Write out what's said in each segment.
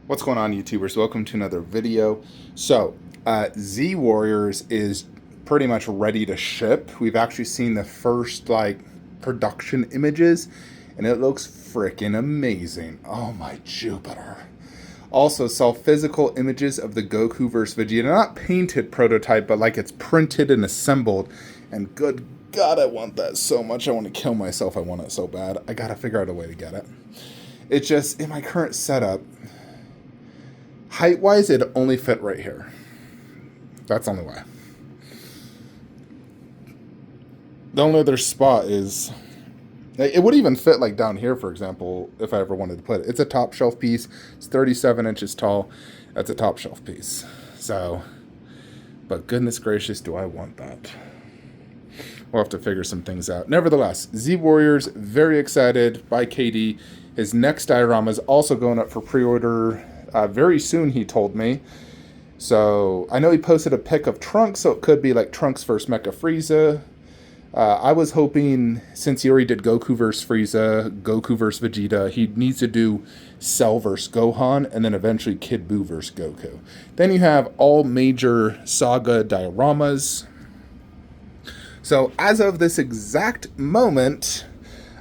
What's going on, YouTubers? Welcome to another video. So, Z Warriors is pretty much ready to ship. We've actually seen the first production images, and it looks freaking amazing. Oh my Jupiter! Also saw physical images of the Goku vs Vegeta, not painted prototype, but like it's printed and assembled. And good God, I want that so much. I want to kill myself. I want it so bad. I gotta figure out a way to get it. It's just in my current setup. Height-wise, it only fit right here. That's the only way. The only other spot is... It would even fit like down here, for example, if I ever wanted to put it. It's a top shelf piece. It's 37 inches tall. That's a top shelf piece. So, but goodness gracious, do I want that. We'll have to figure some things out. Nevertheless, Z Warriors, very excited by KD. His next diorama is also going up for pre-order very soon, he told me. So I know he posted a pic of Trunks, so it could be like Trunks vs Mecha Frieza. I was hoping, since he already did Goku vs Frieza, Goku vs Vegeta, he needs to do Cell vs Gohan, and then eventually Kid Buu vs Goku. Then you have all major Saga dioramas. So as of this exact moment,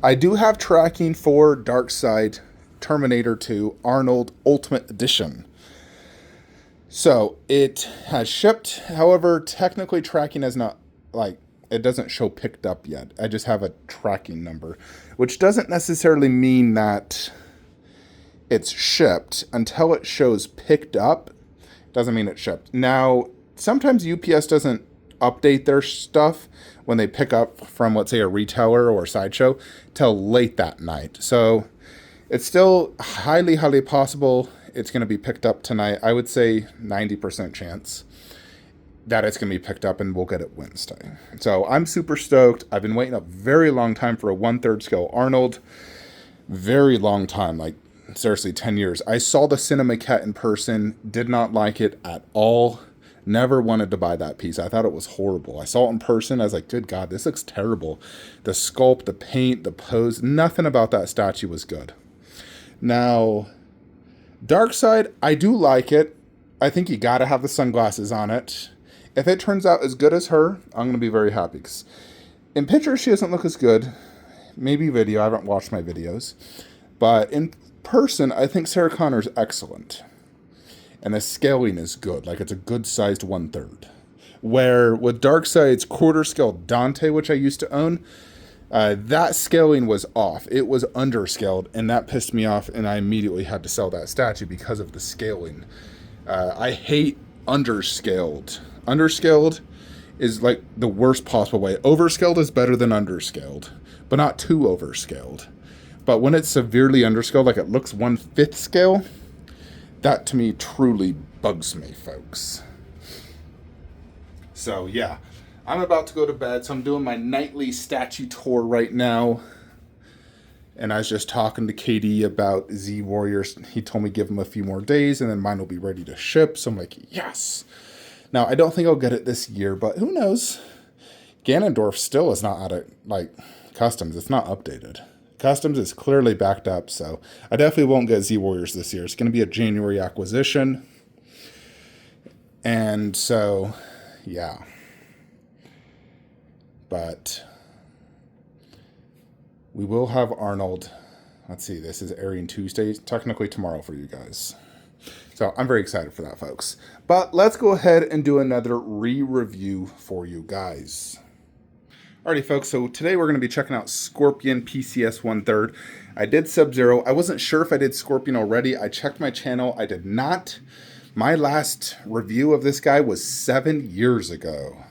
I do have tracking for Darkseid Terminator 2 Arnold Ultimate Edition. So it has shipped. However, technically tracking is not, it doesn't show picked up yet. I just have a tracking number, which doesn't necessarily mean that it's shipped. Until it shows picked up, doesn't mean it's shipped. Now, sometimes UPS doesn't update their stuff when they pick up from, let's say, a retailer or sideshow till late that night. So it's still highly, highly possible it's going to be picked up tonight. I would say 90% chance that it's going to be picked up, and we'll get it Wednesday. So I'm super stoked. I've been waiting a very long time for a 1/3 scale Arnold. Very long time, like seriously 10 years. I saw the Cinemaquette in person, did not like it at all. Never wanted to buy that piece. I thought it was horrible. I saw it in person. I was like, good God, this looks terrible. The sculpt, the paint, the pose, nothing about that statue was good. Now, Darkseid, I do like it. I think you gotta have the sunglasses on it. If it turns out as good as her, I'm gonna be very happy. 'Cause in pictures, she doesn't look as good. Maybe video. I haven't watched my videos. But in person, I think Sarah Connor's excellent. And the scaling is good. Like, it's a good-sized 1/3. Where with Darkseid's quarter scale Dante, which I used to own, that scaling was off. It was underscaled, and that pissed me off, and I immediately had to sell that statue because of the scaling. I hate underscaled. Underscaled is like the worst possible way. Overscaled is better than underscaled, but not too overscaled. But when it's severely underscaled, like it looks 1/5 scale, that to me truly bugs me, folks. So yeah, I'm about to go to bed, so I'm doing my nightly statue tour right now. And I was just talking to KD about Z Warriors. He told me give him a few more days, and then mine will be ready to ship. So I'm like, yes. Now, I don't think I'll get it this year, but who knows? Ganondorf still is not out of, customs. It's not updated. Customs is clearly backed up, so I definitely won't get Z Warriors this year. It's going to be a January acquisition. And so, yeah. But we will have Arnold. Let's see, this is airing Tuesday, technically tomorrow for you guys. So I'm very excited for that, folks. But let's go ahead and do another re-review for you guys. Alrighty, folks, so today we're going to be checking out Scorpion PCS 1/3. I did Sub-Zero. I wasn't sure if I did Scorpion already. I checked my channel. I did not. My last review of this guy was 7 years ago.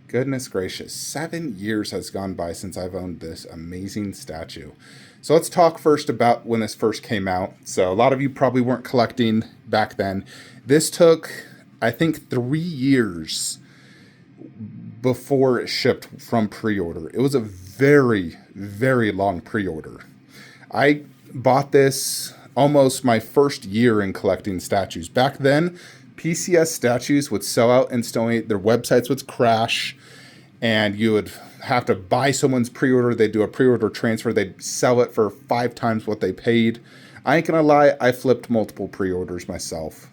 Goodness gracious, 7 years has gone by since I've owned this amazing statue. So let's talk first about when this first came out. So a lot of you probably weren't collecting back then. This took, I think, 3 years before it shipped from pre-order. It was a very, very long pre-order. I bought this almost my first year in collecting statues. Back then, PCS statues would sell out instantly. Their websites would crash, and you would have to buy someone's pre-order. They'd do a pre-order transfer. They'd sell it for 5 times what they paid. I ain't gonna lie, I flipped multiple pre-orders myself.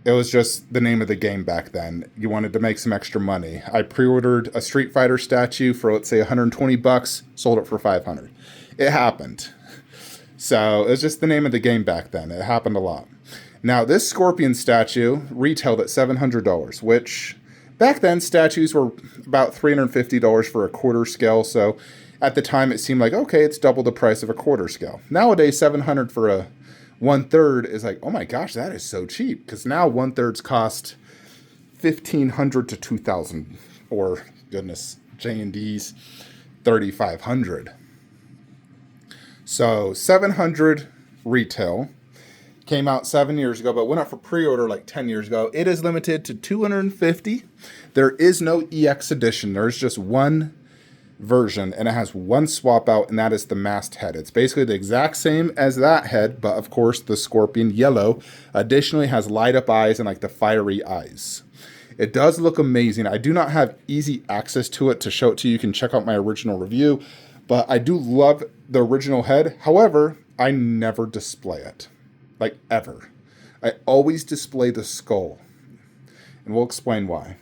It was just the name of the game back then. You wanted to make some extra money. I pre-ordered a Street Fighter statue for, let's say, $120, sold it for $500. It happened. So it was just the name of the game back then. It happened a lot. Now, this Scorpion statue retailed at $700, which back then statues were about $350 for a quarter scale. So at the time, it seemed like, okay, it's double the price of a quarter scale. Nowadays, $700 for a 1/3 is like, oh my gosh, that is so cheap. Because now 1/3s cost $1,500 to $2,000, or goodness, J&D's $3,500. So $700 retail, came out 7 years ago, but went up for pre-order like 10 years ago. It is limited to 250. There is no EX edition. There's just one version, and it has one swap out, and that is the mast head. It's basically the exact same as that head, but of course the Scorpion yellow additionally has light up eyes and like the fiery eyes. It does look amazing. I do not have easy access to it to show it to you. You can check out my original review, but I do love the original head. However, I never display it, like ever. I always display the skull, and we'll explain why.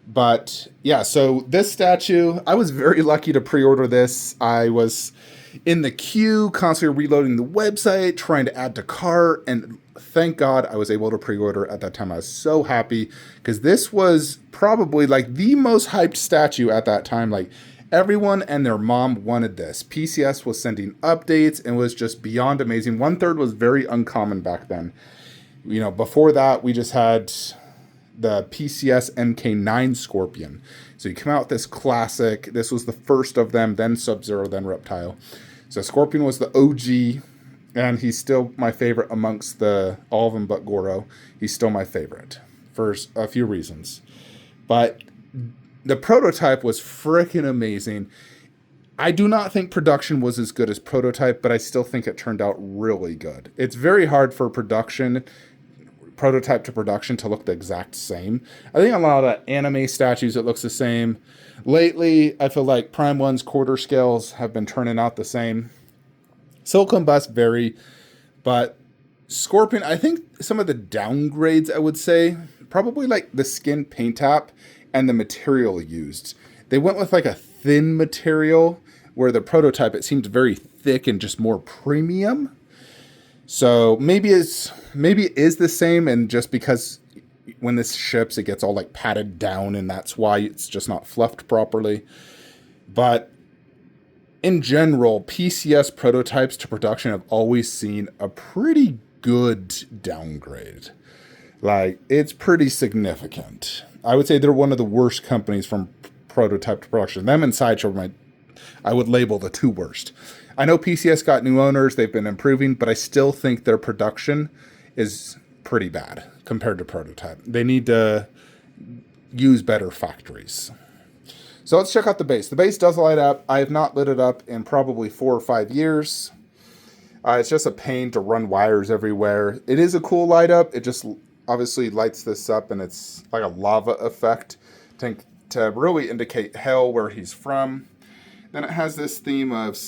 But yeah, so this statue, I was very lucky to pre-order this. I was in the queue, constantly reloading the website, trying to add to cart, and thank God I was able to pre-order at that time. I was so happy because this was probably like the most hyped statue at that time. Like everyone and their mom wanted this. PCS was sending updates and was just beyond amazing. 1/3 was very uncommon back then. You know, before that, we just had the PCS MK9 Scorpion. So you come out with this classic. This was the first of them, then Sub-Zero, then Reptile. So Scorpion was the OG, and he's still my favorite amongst all of them but Goro. He's still my favorite for a few reasons. But the prototype was freaking amazing. I do not think production was as good as prototype, but I still think it turned out really good. It's very hard for prototype to production to look the exact same. I think a lot of anime statues, it looks the same. Lately, I feel like Prime 1's quarter scales have been turning out the same. Silicone busts vary, but Scorpion, I think some of the downgrades, I would say, probably like the skin paint app and the material used. They went with like a thin material, where the prototype, it seemed very thick and just more premium. So maybe it is the same, and just because when this ships, it gets all like patted down, and that's why it's just not fluffed properly. But in general, PCS prototypes to production have always seen a pretty good downgrade. Like, it's pretty significant. I would say they're one of the worst companies from prototype to production. Them and Sideshow, I would label the two worst. I know PCS got new owners, they've been improving, but I still think their production is pretty bad compared to prototype. They need to use better factories. So let's check out the base. The base does light up. I have not lit it up in probably 4 or 5 years. It's just a pain to run wires everywhere. It is a cool light up. It just obviously lights this up, and it's like a lava effect to really indicate hell, where he's from. Then it has this theme of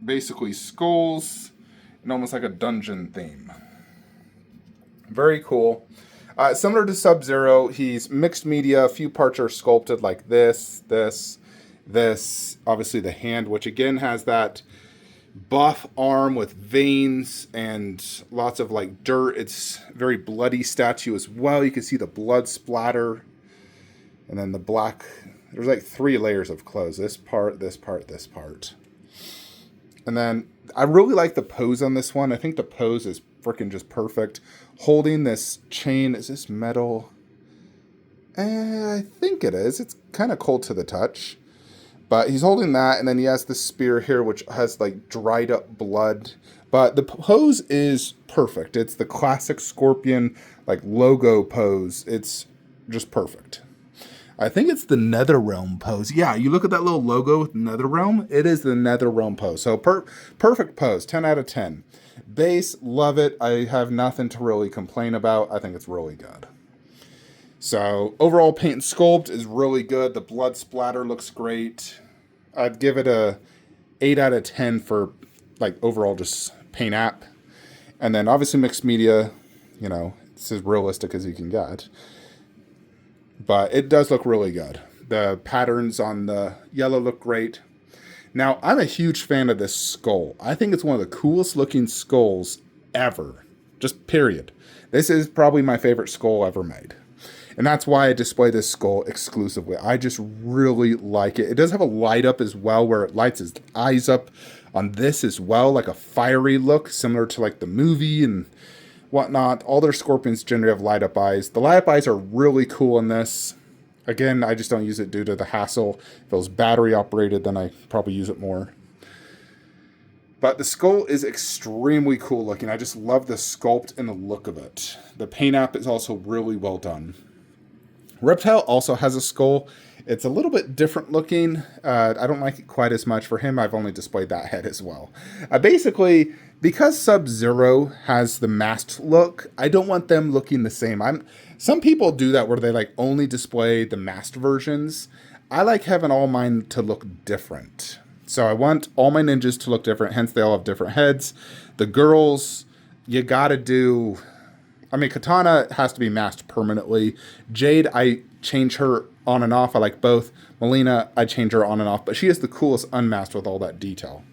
basically skulls and almost like a dungeon theme. Very cool. Similar to Sub-Zero, he's mixed media. A few parts are sculpted like this. Obviously the hand, which again has that buff arm with veins and lots of like dirt. It's very bloody statue as well. You can see the blood splatter. And then the black, there's like 3 layers of clothes. This part, this part, this part. And then I really like the pose on this one. I think the pose is freaking just perfect. Holding this chain, is this metal? I think it is. It's kind of cold to the touch. But he's holding that, and then he has this spear here, which has like dried up blood. But the pose is perfect. It's the classic Scorpion like logo pose. It's just perfect. I think it's the Netherrealm pose. Yeah, you look at that little logo with Netherrealm. It is the Netherrealm pose. So perfect pose, 10 out of 10. Base, love it. I have nothing to really complain about. I think it's really good. So overall paint and sculpt is really good. The blood splatter looks great. I'd give it a 8 out of 10 for like overall just paint app. And then obviously mixed media, you know, it's as realistic as you can get. But it does look really good. The patterns on the yellow look great. Now, I'm a huge fan of this skull. I think it's one of the coolest looking skulls ever. Just period. This is probably my favorite skull ever made. And that's why I display this skull exclusively. I just really like it. It does have a light up as well, where it lights his eyes up on this as well, like a fiery look, similar to like the movie and whatnot. All their scorpions generally have light up eyes. The light up eyes are really cool in this. Again, I just don't use it due to the hassle. If it was battery operated, then I probably use it more. But the skull is extremely cool looking. I just love the sculpt and the look of it. The paint app is also really well done. Reptile also has a skull. It's a little bit different looking. I don't like it quite as much. For him, I've only displayed that head as well. Basically, because Sub-Zero has the masked look, I don't want them looking the same. Some people do that where they like only display the masked versions. I like having all mine to look different. So I want all my ninjas to look different, hence they all have different heads. The girls, you gotta do... I mean, Katana has to be masked permanently. Jade, I change her on and off. I like both. Melina, I change her on and off. But she is the coolest unmasked with all that detail.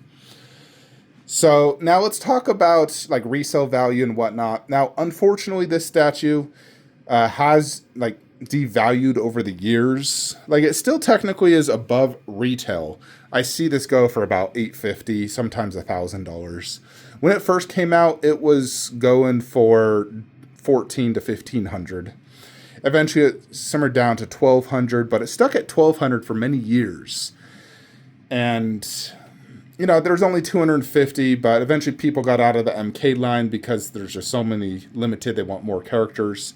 So now let's talk about like resale value and whatnot. Now, unfortunately, this statue has like devalued over the years. Like it still technically is above retail. I see this go for about $850, sometimes $1,000. When it first came out, it was going for $1,400 to $1,500. Eventually, it simmered down to $1,200, but it stuck at $1,200 for many years. And you know, there's only 250, but eventually people got out of the MK line because there's just so many limited. They want more characters.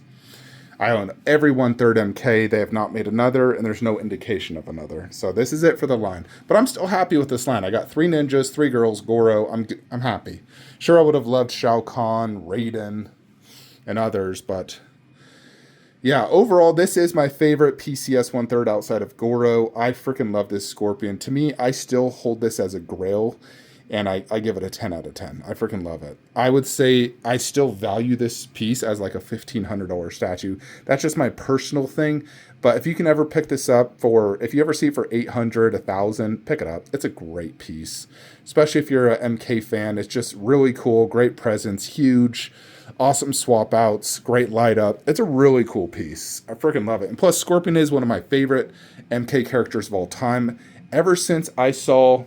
I own every 1/3 MK. They have not made another, and there's no indication of another. So this is it for the line. But I'm still happy with this line. I got 3 ninjas, 3 girls, Goro. I'm happy. Sure, I would have loved Shao Kahn, Raiden, and others, but yeah, overall, this is my favorite PCS 1/3 outside of Goro. I freaking love this Scorpion. To me, I still hold this as a grail, and I give it a 10 out of 10. I freaking love it. I would say I still value this piece as like a $1,500 statue. That's just my personal thing. But if you can ever pick this up if you ever see it for $800, $1,000, pick it up. It's a great piece, especially if you're an MK fan. It's just really cool, great presence, huge, awesome swap outs, great light up. It's a really cool piece. I freaking love it. And plus, Scorpion is one of my favorite MK characters of all time. Ever since I saw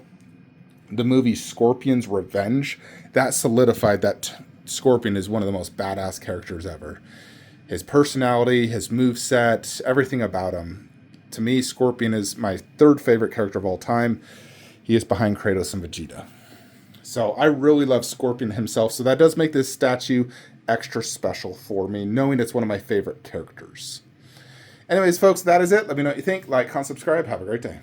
the movie Scorpion's Revenge, that solidified that Scorpion is one of the most badass characters ever. His personality, his moveset, everything about him. To me, Scorpion is my 3rd favorite character of all time. He is behind Kratos and Vegeta. So I really love Scorpion himself. So that does make this statue extra special for me, knowing it's one of my favorite characters. Anyways, folks, that is it. Let me know what you think. Like, comment, subscribe. Have a great day.